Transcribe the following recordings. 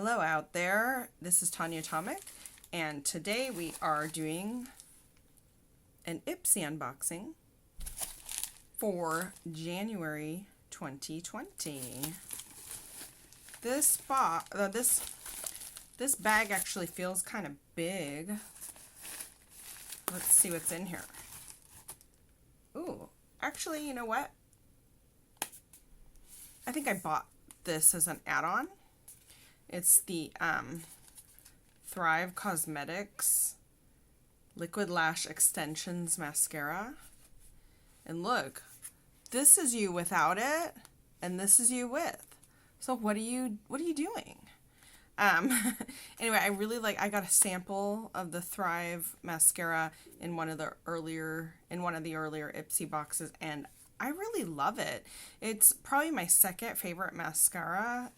Hello out there, this is Tonjia Atomic, and today we are doing an Ipsy unboxing for January 2020. This bag actually feels kind of big. Let's see what's in here. Ooh, actually, you know what? I think I bought this as an add-on. It's the Thrive Cosmetics Liquid Lash Extensions Mascara. And look, this is you without it, and this is you with. So what are you doing? Anyway, I got a sample of the Thrive mascara in one of the earlier Ipsy boxes, and I really love it. It's probably my second favorite mascara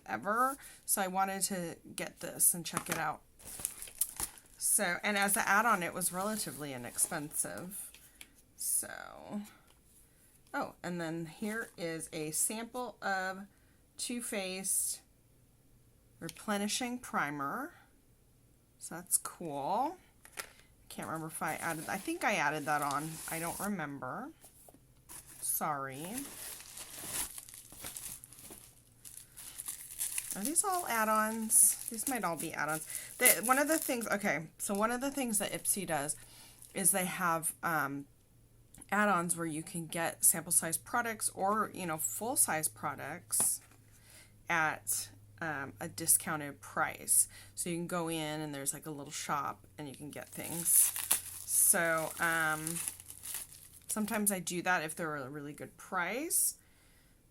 ever, so I wanted to get this and check it out. So, and as an add-on, it was relatively inexpensive. So, oh, and then here is a sample of Too Faced Replenishing Primer. So that's cool. Can't remember if I added, I think I added that on. I don't remember. Sorry. Are these all add-ons? These might all be add-ons. One of the things that Ipsy does is they have add-ons where you can get sample-size products or, full-size products at a discounted price. So you can go in and there's like a little shop and you can get things. So sometimes I do that if they're a really good price.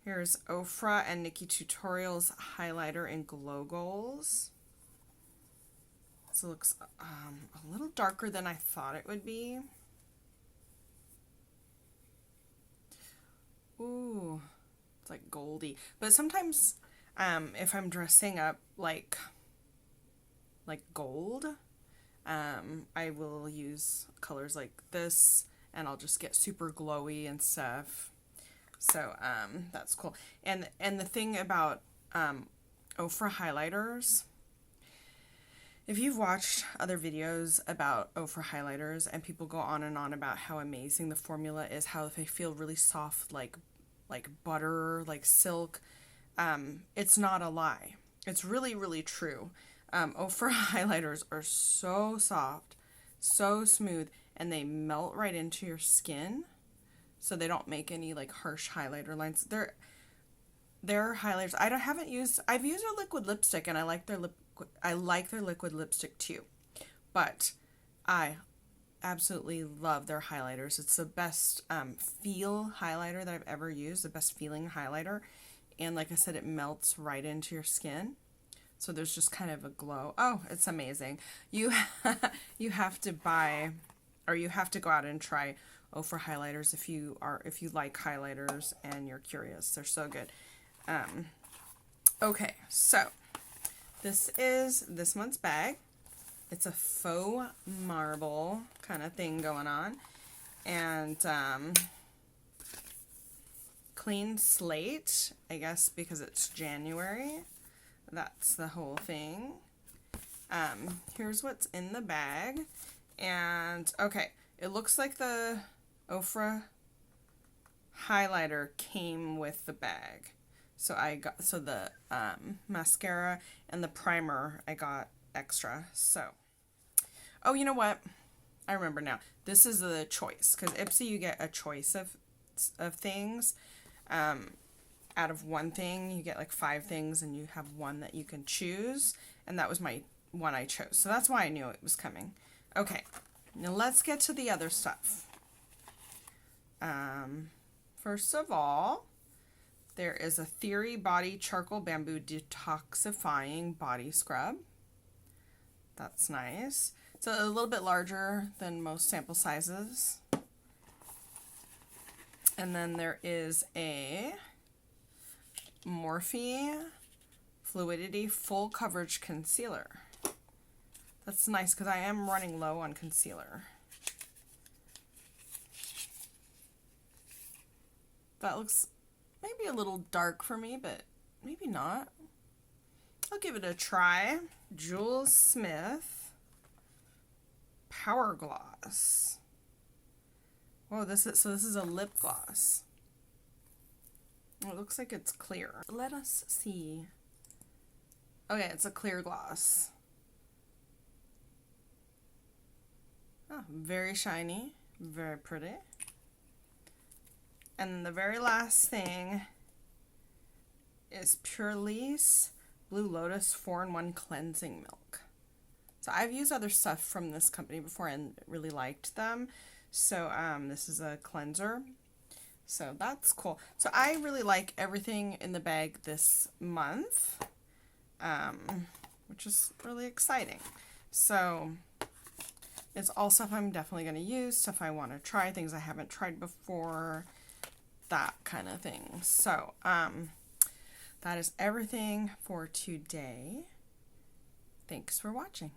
Here's Ofra and Nikki Tutorials highlighter in Glow Goals. This looks a little darker than I thought it would be. Ooh, it's like goldy. But sometimes if I'm dressing up like gold, I will use colors like this, and I'll just get super glowy and stuff. So that's cool. And the thing about Ofra highlighters, if you've watched other videos about Ofra highlighters and people go on and on about how amazing the formula is, how they feel really soft like butter, like silk, it's not a lie. It's really, really true. Ofra highlighters are so soft, so smooth, and they melt right into your skin. So they don't make any like harsh highlighter lines. They're highlighters. I've used their liquid lipstick, and I like their liquid lipstick too. But I absolutely love their highlighters. It's the best feel highlighter that I've ever used, the best feeling highlighter. And like I said, it melts right into your skin. So there's just kind of a glow. Oh, it's amazing. You have to buy, or you have to go out and try Ofra highlighters if you like highlighters and you're curious. They're so good. Okay, so this is this month's bag. It's a faux marble kind of thing going on, and clean slate, I guess, because it's January. That's the whole thing. Here's what's in the bag, and okay, it looks like the Ofra highlighter came with the bag. So the mascara and the primer I got extra. So, oh, you know what? I remember now. This is the choice, because Ipsy, you get a choice of things. Out of one thing, you get like 5 things, and you have one that you can choose. And that was my one I chose. So that's why I knew it was coming. Okay, now let's get to the other stuff. First of all, there is a Theory Body Charcoal Bamboo Detoxifying Body Scrub. That's nice. It's a little bit larger than most sample sizes. And then there is a Morphe Fluidity Full Coverage Concealer. That's nice because I am running low on concealer. That looks maybe a little dark for me, but maybe not. I'll give it a try. Jules Smith Power Gloss. Whoa, this is a lip gloss. Oh, it looks like it's clear. Let us see. Okay, it's a clear gloss. Oh, very shiny, very pretty. And the very last thing is Pure Lisse Blue Lotus 4-in-1 Cleansing Milk. So I've used other stuff from this company before and really liked them. So this is a cleanser. So that's cool. So I really like everything in the bag this month, which is really exciting. So it's all stuff I'm definitely going to use, stuff I want to try, things I haven't tried before, that kind of thing. So that is everything for today. Thanks for watching.